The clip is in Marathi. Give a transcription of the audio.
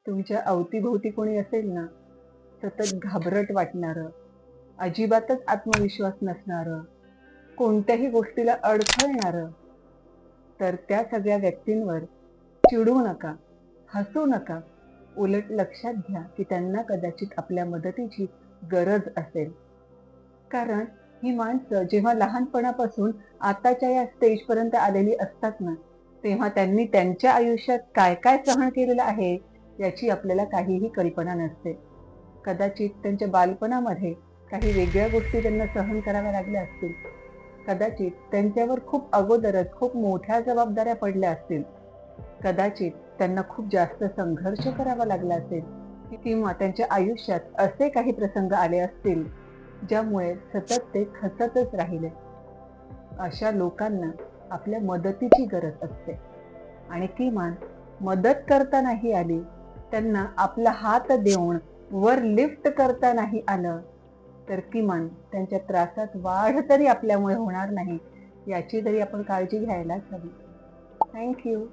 तुमच्या अवतीभोवती कोणी असेल ना, सतत घाबरट वाटणारं, अजिबातच आत्मविश्वास नसणारं, कोणत्याही गोष्टीला अडखळणारं, तर त्या सगळ्या व्यक्तींवर चिडू नका, हसू नका. उलट लक्षात घ्या की त्यांना कदाचित आपल्या मदतीची गरज असेल. कारण ही माणसं जेव्हा लहानपणापासून आताच्या या स्टेजपर्यंत आलेली असतात ना, तेव्हा त्यांनी त्यांच्या आयुष्यात काय काय सहन केलेलं आहे याची आपल्याला काहीही कल्पना नसते. कदाचित त्यांच्या बालपणामध्ये काही वेगळ्या गोष्टी त्यांना सहन कराव्या लागल्या असतील. कदाचित त्यांच्यावर खूप अगोदरच खूप मोठ्या जबाबदाऱ्या पडल्या असतील. कदाचित त्यांना खूप जास्त संघर्ष करावा लागला असेल किंवा त्यांच्या आयुष्यात असे काही प्रसंग आले असतील ज्यामुळे सतत ते खचतच राहिले. अशा लोकांना आपल्या मदतीची गरज असते आणि किमान मदत करता नाही आली, त्यांना आपला हात देऊन वर लिफ्ट करता नाही आलं, तर किमान त्यांच्या त्रासात वाढ तरी आपल्यामुळे होणार नाही याची तरी आपण काळजी घ्यायलाच हवी. Thank you.